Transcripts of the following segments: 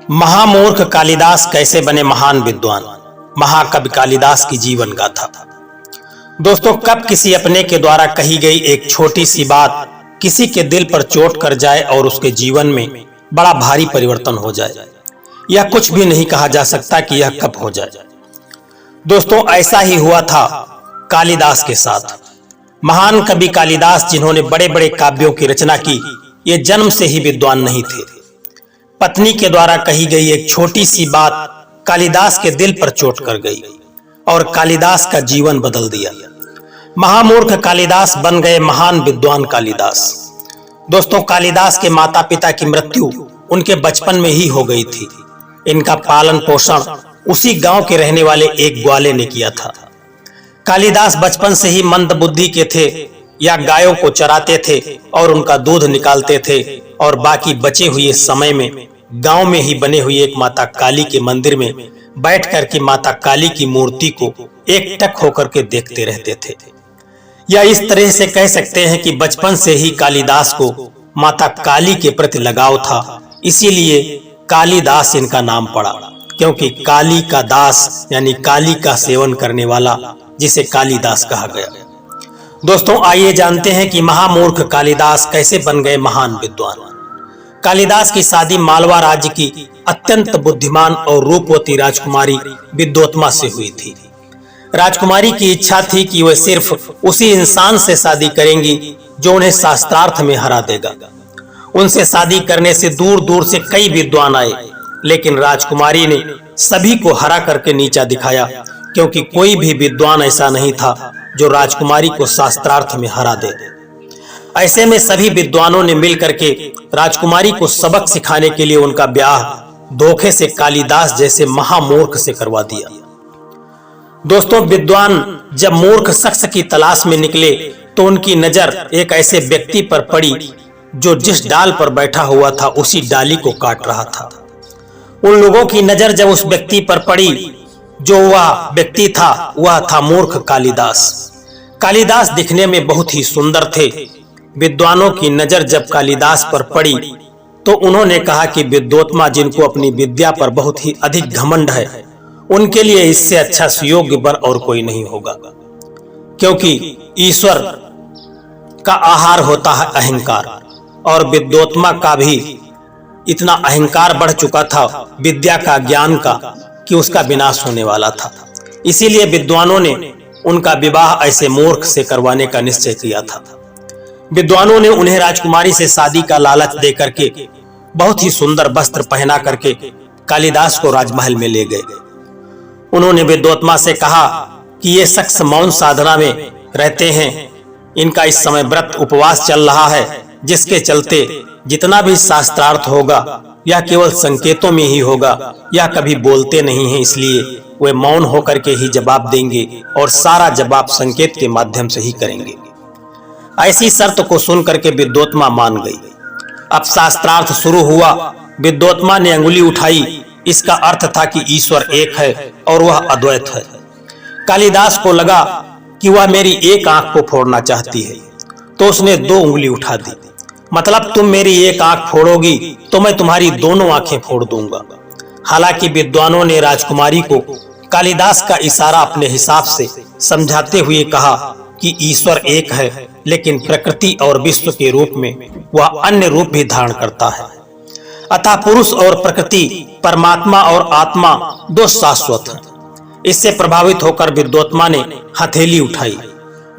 महामूर्ख कालिदास कैसे बने महान विद्वान। महाकवि कालिदास की जीवन गाथा। दोस्तों, कब किसी अपने के द्वारा कही गई एक छोटी सी बात किसी के दिल पर चोट कर जाए और उसके जीवन में बड़ा भारी परिवर्तन हो जाए, यह कुछ भी नहीं कहा जा सकता कि यह कब हो जाए। दोस्तों, ऐसा ही हुआ था कालिदास के साथ। महान कवि कालिदास, जिन्होंने बड़े बड़े काव्यों की रचना की, ये जन्म से ही विद्वान नहीं थे। पत्नी के द्वारा कही गई एक छोटी सी बात कालिदास के दिल पर चोट कर गई और कालिदास का जीवन बदल दिया। महामूर्ख कालिदास बन गए महान विद्वान कालिदास। दोस्तों, कालिदास के माता पिता की मृत्यु उनके बचपन में ही हो गई थी। इनका पालन पोषण उसी गांव के रहने वाले एक ग्वाले ने किया था। कालिदास बचपन से ही मंद बुद्धि के थे, या गायों को चराते थे और उनका दूध निकालते थे, और बाकी बचे हुए समय में गांव में ही बने हुए एक माता काली के मंदिर में बैठकर के माता काली की मूर्ति को एकटक होकर के देखते रहते थे। या इस तरह से कह सकते हैं कि बचपन से ही कालिदास को माता काली के प्रति लगाव था, इसीलिए कालिदास इनका नाम पड़ा, क्योंकि काली का दास यानी काली का सेवन करने वाला, जिसे कालिदास कहा गया। दोस्तों, आइए जानते हैं कि महामूर्ख कालिदास कैसे बन गए महान विद्वान। कालिदास की शादी मालवा राज्य की अत्यंत बुद्धिमान और रूपवती राजकुमारी विद्योत्मा से हुई थी। राजकुमारी की इच्छा थी कि वह सिर्फ उसी इंसान से शादी करेंगी जो उन्हें शास्त्रार्थ में हरा देगा। उनसे शादी करने से दूर दूर से कई विद्वान आए, लेकिन राजकुमारी ने सभी को हरा करके नीचा दिखाया, क्योंकि कोई भी विद्वान ऐसा नहीं था जो राजकुमारी को शास्त्रार्थ में हरा दे। ऐसे में सभी विद्वानों ने मिलकर के राजकुमारी को सबक सिखाने के लिए उनका ब्याह धोखे से कालिदास जैसे महामूर्ख से करवा दिया। दोस्तों, विद्वान जब मूर्ख शख्स की तलाश में निकले तो उनकी नजर एक ऐसे व्यक्ति पर पड़ी जो जिस डाल पर बैठा हुआ था उसी डाली को काट रहा था। उन लोगों की नजर जब उस व्यक्ति पर पड़ी, जो वह व्यक्ति था वह था मूर्ख कालिदास। कालिदास दिखने में बहुत ही सुंदर थे। विद्वानों की नजर जब कालिदास पर पड़ी तो उन्होंने कहा कि विद्योत्मा, जिनको अपनी विद्या पर बहुत ही अधिक घमंड है, उनके लिए इससे अच्छा सुयोग्य वर और कोई नहीं होगा, क्योंकि ईश्वर का आहार होता है अहंकार, और विद्योत्मा का भी इतना अहंकार बढ़ चुका था विद्या का, ज्ञान का, कि उसका विनाश होने वाला था। इसीलिए विद्वानों ने उनका विवाह ऐसे मूर्ख से करवाने का निश्चय किया था। विद्वानों ने उन्हें राजकुमारी से शादी का लालच दे करके बहुत ही सुंदर वस्त्र पहना करके कालिदास को राजमहल में ले गए। उन्होंने विद्योत्मा से कहा कि ये शख्स मौन साधना में रहते हैं, इनका इस समय व्रत उपवास चल रहा है, जिसके चलते जितना भी शास्त्रार्थ होगा यह केवल संकेतों में ही होगा, यह कभी बोलते नहीं हैं, इसलिए वे मौन होकर के ही जवाब देंगे और सारा जवाब संकेत के माध्यम से ही करेंगे। ऐसी शर्त को सुन करके विद्योत्मा मान गई। अब शास्त्रार्थ शुरू हुआ। विद्योत्मा ने अंगुली उठाई, इसका अर्थ था कि ईश्वर एक है और वह अद्वैत है। कालिदास को लगा कि वह मेरी एक आंख को फोड़ना चाहती है, तो उसने 2 उंगली उठा दी। मतलब तुम मेरी एक आंख फोड़ोगी तो मैं तुम्हारी दोनों आंखें फोड़ दूंगा। हालांकि विद्वानों ने राजकुमारी को कालिदास का इशारा अपने हिसाब से समझाते हुए कहा कि ईश्वर एक है, लेकिन प्रकृति और विश्व के रूप में वह अन्य रूप भी धारण करता है। अतः पुरुष और प्रकृति, परमात्मा और आत्मा दो शाश्वत हैं। इससे प्रभावित होकर विद्योत्मा ने हथेली उठाई,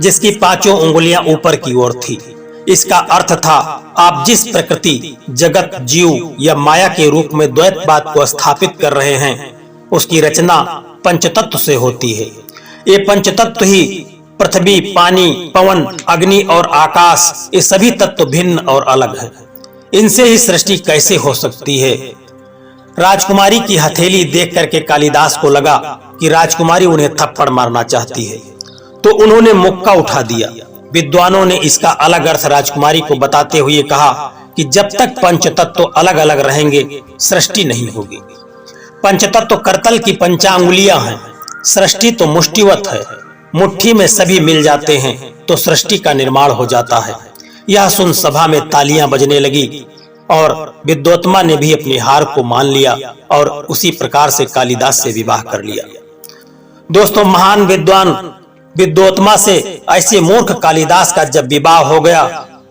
जिसकी 5 उंगलियां ऊपर की ओर थी। इसका अर्थ था, आप जिस प्रकृति, जगत, जीव या माया के रूप में द्वैतवाद को स्थापित कर रहे हैं, उसकी रचना पंचतत्व से होती है। ये पंचतत्व ही पृथ्वी, पानी, पवन, अग्नि और आकाश, ये सभी तत्व भिन्न और अलग हैं। इनसे ही सृष्टि कैसे हो सकती है। राजकुमारी की हथेली देख करके कालिदास को लगा कि राजकुमारी उन्हें थप्पड़ मारना चाहती है, तो उन्होंने मुक्का उठा दिया। विद्वानों ने इसका अलग अर्थ राजकुमारी को बताते हुए कहा कि जब तक पंचतत्व अलग अलग रहेंगे सृष्टि नहीं होगी। पंचतत्व करतल की 5 अंगुलियां हैं, सृष्टि तो मुष्टिवत है, मुट्ठी में सभी मिल जाते हैं तो सृष्टि का निर्माण हो जाता है। यह सुन सभा में तालियां बजने लगी। और विद्योत्मा ने भी अपनी हार को मान लिया और उसी प्रकार से कालिदास से विवाह कर लिया। दोस्तों, महान विद्वान विद्योत्मा से ऐसे मूर्ख कालिदास का जब विवाह हो गया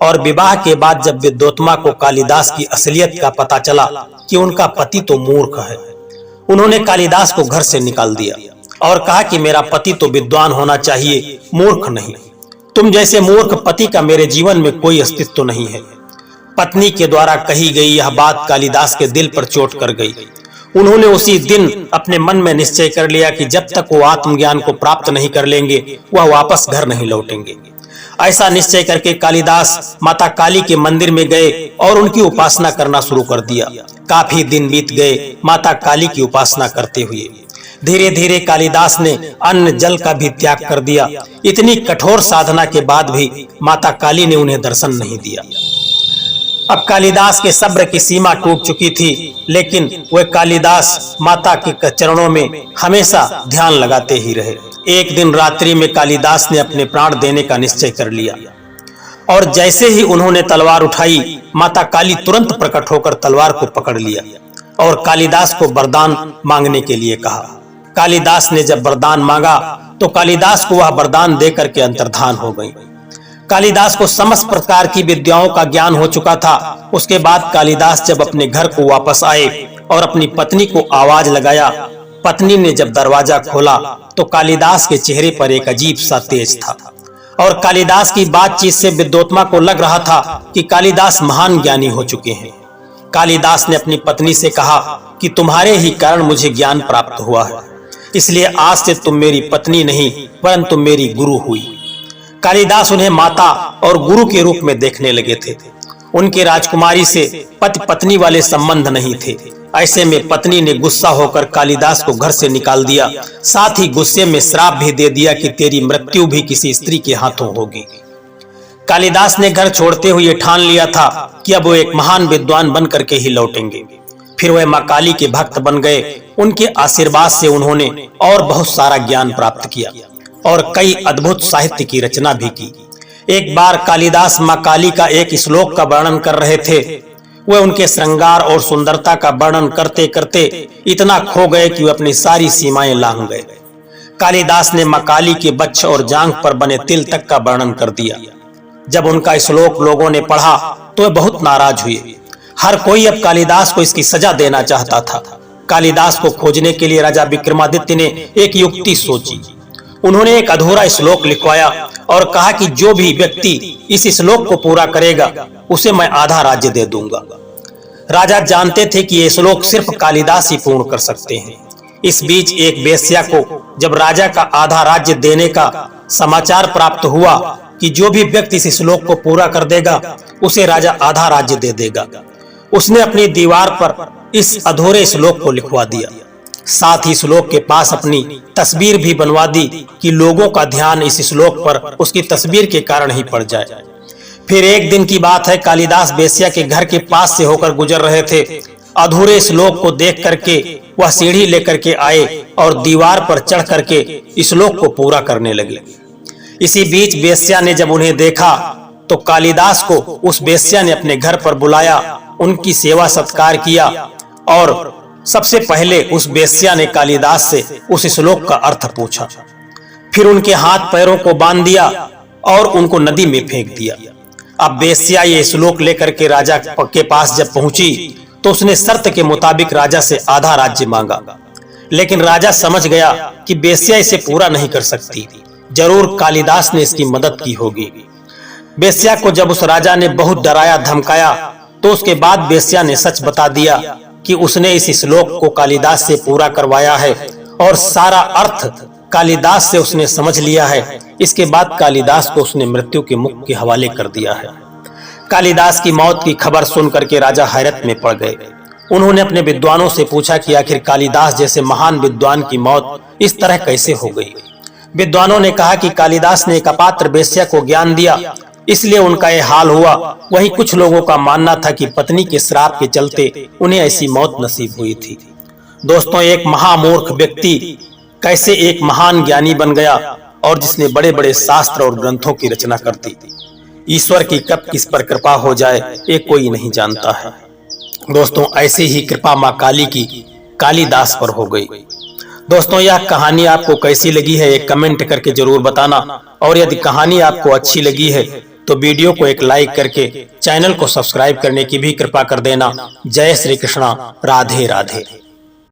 और विवाह के बाद जब विद्योत्मा को कालिदास की असलियत का पता चला कि उनका पति तो मूर्ख है, उन्होंने कालिदास को घर से निकाल दिया और कहा कि मेरा पति तो विद्वान होना चाहिए, मूर्ख नहीं। तुम जैसे मूर्ख पति का मेरे जीवन में कोई अस्तित्व नहीं है। पत्नी के द्वारा कही गई यह बात कालिदास के दिल पर चोट कर गई। उन्होंने उसी दिन अपने मन में निश्चय कर लिया कि जब तक वो आत्मज्ञान को प्राप्त नहीं कर लेंगे वह वापस घर नहीं लौटेंगे। ऐसा निश्चय करके कालिदास माता काली के मंदिर में गए और उनकी उपासना करना शुरू कर दिया। काफी दिन बीत गए माता काली की उपासना करते हुए। धीरे धीरे कालिदास ने अन्न जल का भी त्याग कर दिया। इतनी कठोर साधना के बाद भी माता काली ने उन्हें दर्शन नहीं दिया। अब कालिदास के सब्र की सीमा टूट चुकी थी, लेकिन वह कालिदास माता के चरणों में हमेशा ध्यान लगाते ही रहे। एक दिन रात्रि में कालिदास ने अपने प्राण देने का निश्चय कर लिया और जैसे ही उन्होंने तलवार उठाई, माता काली तुरंत प्रकट होकर तलवार को पकड़ लिया और कालिदास को वरदान मांगने के लिए कहा। कालिदास ने जब वरदान मांगा तो कालिदास को वह वरदान देकर के अंतर्धान हो गई। कालिदास को समस्त प्रकार की विद्याओं का ज्ञान हो चुका था। उसके बाद कालिदास जब अपने घर को वापस आए और अपनी पत्नी को आवाज लगाया, पत्नी ने जब दरवाजा खोला तो कालिदास के चेहरे पर एक अजीब सा तेज था और कालिदास की बातचीत से विद्योत्मा को लग रहा था कि कालिदास महान ज्ञानी हो चुके हैं। कालिदास ने अपनी पत्नी से कहा कि तुम्हारे ही कारण मुझे ज्ञान प्राप्त हुआ है, इसलिए आज से तुम मेरी पत्नी नहीं परंतु मेरी गुरु हुई। कालिदास उन्हें माता और गुरु के रूप में देखने लगे थे। उनके राजकुमारी से पति पत्नी वाले संबंध नहीं थे। ऐसे में पत्नी ने गुस्सा होकर कालिदास को घर से निकाल दिया, साथ ही गुस्से में श्राप भी दे दिया कि तेरी मृत्यु भी किसी स्त्री के हाथों होगी। कालिदास ने घर छोड़ते हुए ठान लिया था कि अब वो एक महान विद्वान बन करके ही लौटेंगे। फिर वह मां काली के भक्त बन गए। उनके आशीर्वाद से उन्होंने और बहुत सारा ज्ञान प्राप्त किया और कई अद्भुत साहित्य की रचना भी की। एक बार कालिदास मां काली का एक श्लोक का वर्णन कर रहे थे। वे उनके श्रृंगार और सुंदरता का वर्णन करते करते इतना खो गए कि वे अपनी सारी सीमाएं लांघ गए। कालिदास ने मां काली के बच्च और जांघ पर बने तिल तक का वर्णन कर दिया। जब उनका श्लोक लोगों ने पढ़ा तो वे बहुत नाराज हुए। हर कोई अब कालिदास को इसकी सजा देना चाहता था। कालिदास को खोजने के लिए राजा विक्रमादित्य ने एक युक्ति सोची। उन्होंने एक अधूरा श्लोक लिखवाया और कहा कि जो भी व्यक्ति इस श्लोक को पूरा करेगा उसे मैं आधा राज्य दे दूंगा। राजा जानते थे कि ये श्लोक सिर्फ कालिदास ही पूर्ण कर सकते हैं। इस बीच एक वेश्या को जब राजा का आधा राज्य देने का समाचार प्राप्त हुआ कि जो भी व्यक्ति इस श्लोक को पूरा कर देगा उसे राजा आधा राज्य दे देगा, उसने अपनी दीवार पर इस अधूरे श्लोक को लिखवा दिया। साथ ही श्लोक के पास अपनी तस्वीर भी बनवा दी कि लोगों का ध्यान इस श्लोक पर उसकी तस्वीर के कारण ही पड़ जाए। फिर एक दिन की बात है, कालिदास वेश्या के घर के पास से होकर गुजर रहे थे। अधूरे श्लोक को देख करके वह सीढ़ी लेकर के आए और दीवार पर चढ़ करके श्लोक को पूरा करने लगे। इसी बीच वेश्या ने जब उन्हें देखा तो कालिदास को उस वेश्या ने अपने घर पर बुलाया, उनकी सेवा सत्कार किया और सबसे पहले उस वेश्या ने कालिदास से उस श्लोक का अर्थ पूछा। फिर उनके हाथ पैरों को बांध दिया और उनको नदी में फेंक दिया। अब वेश्या ये श्लोक लेकर के राजा के पास जब पहुंची तो उसने शर्त के मुताबिक राजा से आधा राज्य मांगा, लेकिन राजा समझ गया कि वेश्या इसे पूरा नहीं कर सकती, जरूर कालिदास ने इसकी मदद की होगी। वेश्या को जब उस राजा ने बहुत डराया धमकाया तो उसके बाद वेश्या ने सच बता दिया कि उसने इस श्लोक को कालिदास से पूरा करवाया है और सारा अर्थ कालिदास से उसने समझ लिया है। इसके बाद कालिदास को उसने मृत्यु के मुख के हवाले कर दिया है। कालिदास की मौत की खबर सुनकर के राजा हैरत में पड़ गए। उन्होंने अपने विद्वानों से पूछा कि आखिर कालिदास जैसे महान विद्वान की मौत इस तरह कैसे हो गई। विद्वानों ने कहा कि कालिदास ने एक अपात्र वेश्या को ज्ञान दिया, इसलिए उनका यह हाल हुआ। वहीं कुछ लोगों का मानना था कि पत्नी के श्राप के चलते उन्हें ऐसी मौत नसीब हुई थी। दोस्तों, एक महामूर्ख व्यक्ति कैसे एक महान ज्ञानी बन गया और जिसने बड़े बड़े शास्त्र और ग्रंथों की रचना कर दी। ईश्वर की कब किस पर कृपा हो जाए ये कोई नहीं जानता है। दोस्तों ऐसे ही कृपा मां काली की कालिदास पर हो गई। दोस्तों यह कहानी आपको कैसी लगी है एक कमेंट करके जरूर बताना, और यदि कहानी आपको अच्छी लगी है तो वीडियो को एक लाइक करके चैनल को सब्सक्राइब करने की भी कृपा कर देना। जय श्री कृष्णा, राधे राधे।